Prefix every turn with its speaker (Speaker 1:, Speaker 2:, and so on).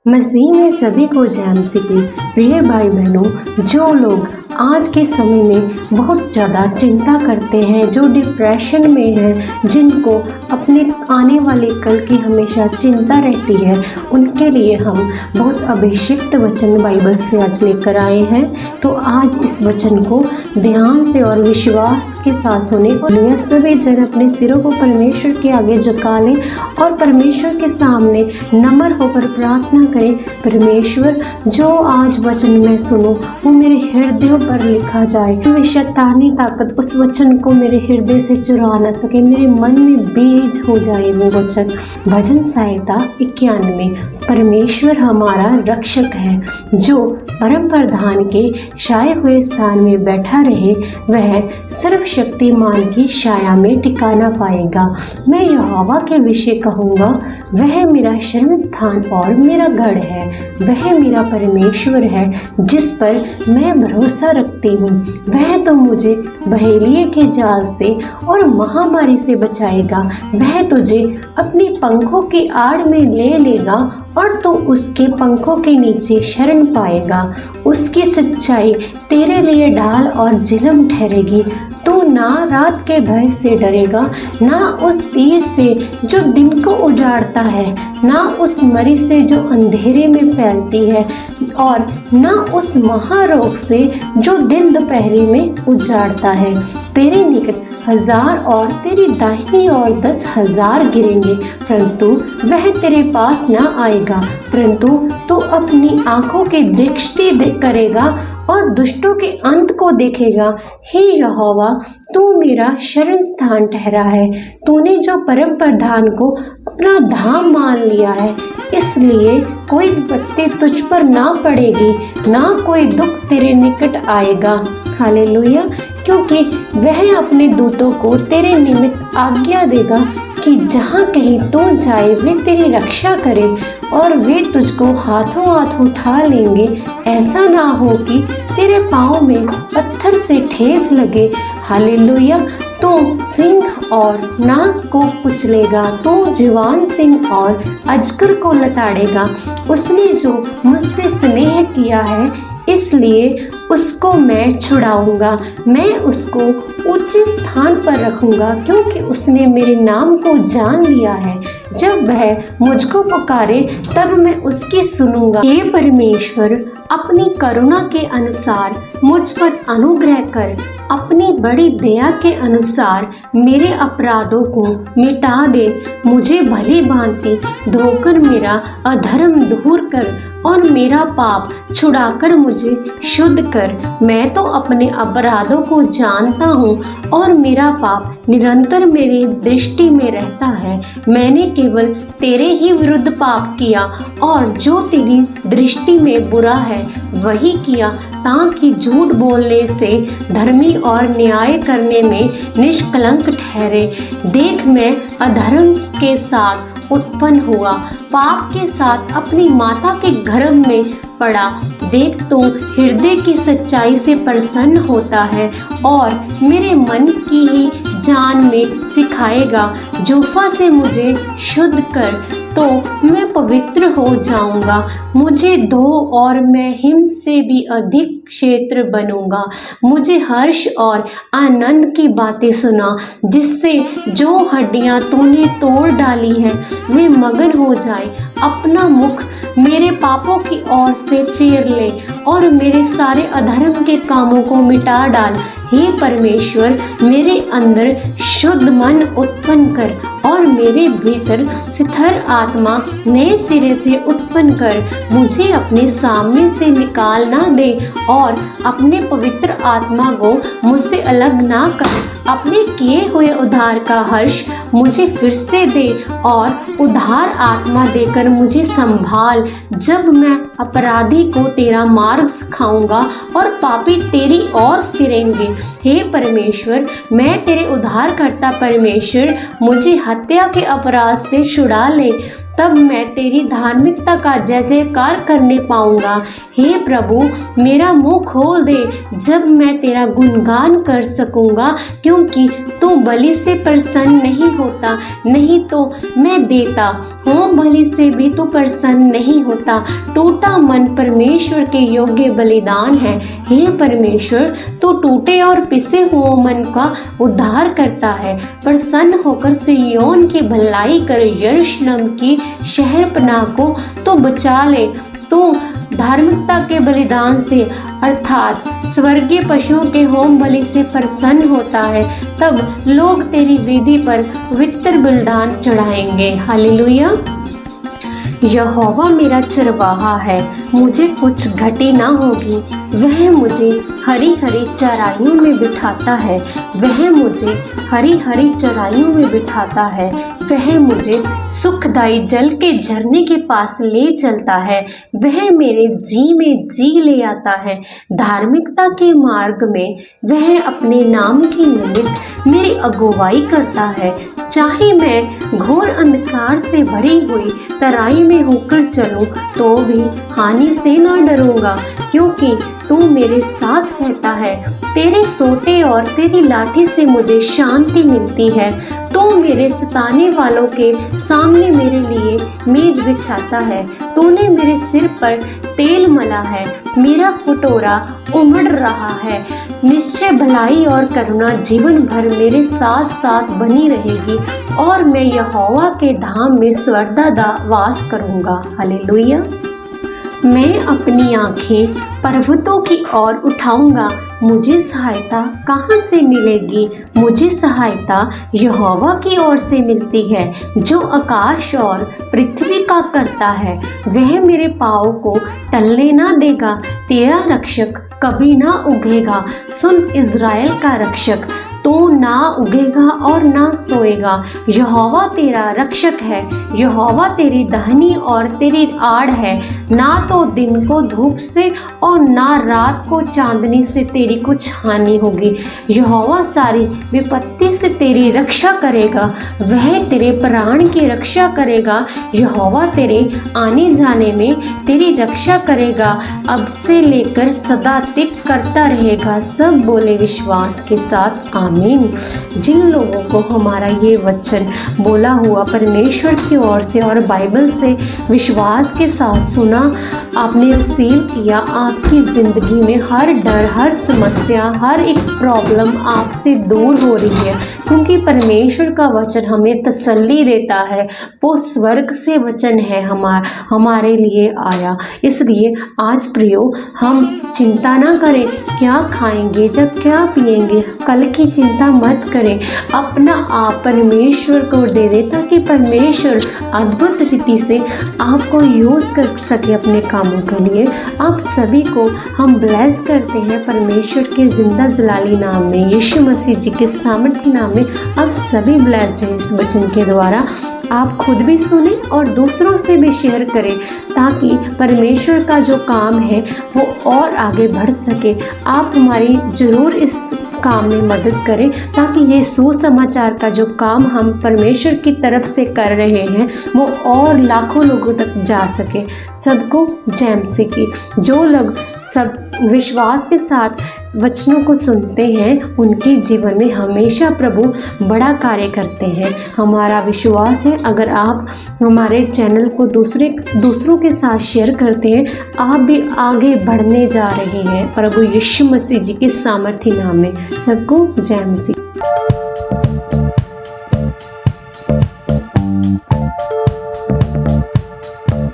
Speaker 1: मसीह में सभी को जय मसीह की। प्रिय भाई बहनों, जो लोग आज के समय में बहुत ज़्यादा चिंता करते हैं, जो डिप्रेशन में हैं, जिनको अपने आने वाले कल की हमेशा चिंता रहती है, उनके लिए हम बहुत अभिषिक्त वचन बाइबल से आज लेकर आए हैं। तो आज इस वचन को ध्यान से और विश्वास के साथ सुने और सभी जन अपने सिरों को परमेश्वर के आगे झुका लें और परमेश्वर के सामने नम्र होकर प्रार्थना करें। परमेश्वर, जो आज वचन मैं सुनूं वो मेरे हृदय पर लिखा जाए, वे शैतानी ताकत उस वचन को मेरे हृदय से चुरा न सके, मेरे मन में बीज हो जाए वो वचन। भजन संहिता 91। परमेश्वर हमारा रक्षक है, जो परम प्रधान के छाए हुए स्थान में बैठा रहे, वह सर्वशक्तिमान की छाया में ठिकाना पाएगा। मैं यहोवा के विषय कहूँगा, वह मेरा शरण स्थान और मेरा गढ़ है, वह मेरा परमेश्वर है जिस पर मैं भरोसा रखती हूँ। वह तो मुझे बहेलिए के जाल से और महामारी से बचाएगा। वह तुझे अपनी पंखों की आड़ में ले लेगा और तू उसके पंखों के नीचे शरण पाएगा। उसकी सच्चाई तेरे लिए ढाल और झिलम ठहरेगी। तू ना रात के भय से डरेगा, ना उस तीर से जो दिन को उजाड़ता है, ना उस मरी से जो अंधेरे में फैलती है, और ना उस महारोग से जो दिन दोपहरी में उजाड़ता है। तेरे निकट 1000 और तेरी दाहिनी ओर 10,000 गिरेंगे, परंतु वह तेरे पास ना आएगा। परंतु तू अपनी आंखों की दृष्टि करेगा और दुष्टों के अंत को देखेगा। हे यहोवा, तू मेरा शरण स्थान ठहरा है। तूने जो परम प्रधान को अपना धाम मान लिया है, इसलिए कोई विपत्ति तुझ पर ना पड़ेगी, ना कोई दुख तेरे निकट आएगा। हालेलुया। क्योंकि वह अपने दूतों को तेरे निमित्त आज्ञा देगा कि जहाँ कहीं तू जाए वे तेरी रक्षा करें, और वे तुझको हाथों हाथ उठा लेंगे। ऐसा ना हो कि तेरे पाँव में पत्थर से ठेस लगे। हालेलुया। तू सिंह और नाग को कुचलेगा, तू जवान सिंह और अजगर को लताड़ेगा। उसने जो मुझसे स्नेह किया है, इसलिए उसको मैं छुड़ाऊंगा। मैं उसको ऊंचे स्थान पर रखूंगा, क्योंकि उसने मेरे नाम को जान लिया है। जब वह मुझको पुकारे, तब मैं उसकी सुनूंगा। हे परमेश्वर, अपनी करुणा के अनुसार मुझ पर अनुग्रह कर। अपनी बड़ी दया के अनुसार मेरे अपराधों को मिटा दे। मुझे भली भांति धोकर मेरा अधर्म दूर कर और मेरा पाप छुड़ाकर मुझे शुद्ध कर। मैं तो अपने अपराधों को जानता हूँ और मेरा पाप निरंतर मेरी दृष्टि में रहता है। मैंने केवल तेरे ही विरुद्ध पाप किया और जो तेरी दृष्टि में बुरा है वही किया, ताकि झूठ बोलने से धर्मी और न्याय करने में निष्कलंक ठहरे। देख, मैं अधर्म के साथ उत्पन्न हुआ, पाप के साथ अपनी माता के गर्भ में पड़ा। देख, तो हृदय की सच्चाई से प्रसन्न होता है और मेरे मन की ही जान में सिखाएगा। जोफा से मुझे शुद्ध कर, तो मैं पवित्र हो जाऊंगा। मुझे धो और मैं हिम से भी अधिक क्षेत्र बनूंगा। मुझे हर्ष और आनंद की बातें सुना, जिससे जो हड्डियां तूने तोड़ डाली हैं वे मगन हो जाए। अपना मुख मेरे पापों की ओर से फेर ले और मेरे सारे अधर्म के कामों को मिटा डाल। हे परमेश्वर, मेरे अंदर शुद्ध मन उत्पन्न कर और मेरे भीतर स्थिर आत्मा नए सिरे से उत्पन्न कर। मुझे अपने सामने से निकाल ना दे और अपने पवित्र आत्मा को मुझसे अलग ना कर। अपने किए हुए उद्धार का हर्ष मुझे फिर से दे और उद्धार आत्मा देकर मुझे संभाल। जब मैं अपराधी को तेरा मार्ग सिखाऊंगा और पापी तेरी ओर फिरेंगे। हे परमेश्वर, मैं तेरे उद्धारकर्ता परमेश्वर, मुझे हत्या के अपराध से छुड़ा ले। तब मैं तेरी धार्मिकता का जय जयकार करने पाऊंगा। हे प्रभु, मेरा मुंह खोल दे जब मैं तेरा गुणगान कर सकूंगा, क्योंकि तू बलि से प्रसन्न नहीं होता, नहीं तो मैं देता। होम बलि से भी तू प्रसन्न नहीं होता। टूटा मन परमेश्वर के योग्य बलिदान है। हे परमेश्वर, तू टूटे और पिसे हुए मन का उद्धार करता है। प्रसन्न होकर सिय्योन की भलाई कर, यरूशलेम की शहरपनाह को तो बचा ले। तू धार्मिकता के बलिदान से अर्थात स्वर्गीय पशुओं के होम बलि से प्रसन्न होता है, तब लोग तेरी वेदी पर पवित्र बलिदान चढ़ाएंगे। हालेलुया। यहोवा मेरा चरवाहा है, मुझे कुछ घटी ना होगी। वह मुझे हरी हरी चराइयों में बिठाता है, वह मुझे हरी हरी चराइयों में बिठाता है। वह मुझे सुखदाई जल के झरने के पास ले चलता है। वह मेरे जी में जी ले आता है। धार्मिकता के मार्ग में वह अपने नाम के निमित्त मेरी अगुवाई करता है। चाहे मैं घोर अंधकार से भरी हुई तराई में होकर चलूं, तो भी हानि से न डरूंगा, क्योंकि तू मेरे साथ रहता है। तेरे सोटे और तेरी लाठी से मुझे शांति मिलती है। तू मेरे सताने वालों के सामने मेरे लिए मेज बिछाता है। तूने मेरे सिर पर तेल मला है, मेरा कटोरा उमड़ रहा है। निश्चय भलाई और करुणा जीवन भर मेरे साथ साथ बनी रहेगी, और मैं यहोवा के धाम में सदा वास करूंगा। हालेलुया। मैं अपनी आंखें पर्वतों की ओर उठाऊंगा। मुझे सहायता कहाँ से मिलेगी? मुझे सहायता यहोवा की ओर से मिलती है, जो आकाश और पृथ्वी का करता है। वह मेरे पाँव को टलने ना देगा। तेरा रक्षक कभी ना उगेगा। सुन इज़राइल का रक्षक, तो ना उगेगा और ना सोएगा। यहोवा तेरा रक्षक है। यहोवा तेरी दाहिनी और तेरी आड़ है। ना तो दिन को धूप से और ना रात को चांदनी से तेरी कुछ हानि होगी। यहोवा सारी विपत्ति से तेरी रक्षा करेगा। वह तेरे प्राण की रक्षा करेगा। यहोवा तेरे आने जाने में तेरी रक्षा करेगा, अब से लेकर सदा तक करता रहेगा। सब बोले विश्वास के साथ आमीन। जिन लोगों को हमारा ये वचन बोला हुआ परमेश्वर की ओर से और बाइबल से विश्वास के साथ सुना, आपने रिसीव किया, आपकी ज़िंदगी में हर डर, हर समस्या, हर एक प्रॉब्लम आपसे दूर हो रही है, क्योंकि परमेश्वर का वचन हमें तसल्ली देता है। वो स्वर्ग से वचन है हमारे लिए आया। इसलिए आज प्रियो, हम चिंता ना करें क्या खाएंगे, जब क्या पिएंगे, कल की चिंता मत करें। अपना आप परमेश्वर को दे दे, ताकि परमेश्वर अद्भुत रीति से आपको यूज़ कर सके अपने कामों के लिए। आप सभी को हम ब्लेस करते हैं परमेश्वर के जिंदा जलाली नाम में, यीशु मसीह जी के सामर्थ्य नाम में। आप सभी ब्लेस्ड हैं इस वचन के द्वारा। आप खुद भी सुने और दूसरों से भी शेयर करें, ताकि परमेश्वर का जो काम है वो और आगे बढ़ सके। आप हमारी ज़रूर इस काम में मदद करें, ताकि ये सुसमाचार का जो काम हम परमेश्वर की तरफ से कर रहे हैं वो और लाखों लोगों तक जा सके। सबको जय मसीह की। जो लोग सब विश्वास के साथ वचनों को सुनते हैं, उनके जीवन में हमेशा प्रभु बड़ा कार्य करते हैं। हमारा विश्वास है, अगर आप हमारे चैनल को दूसरों के साथ शेयर करते हैं, आप भी आगे बढ़ने जा रहे हैं प्रभु यीशु मसीह जी के सामर्थ्य नाम में। सबको जय मसीह।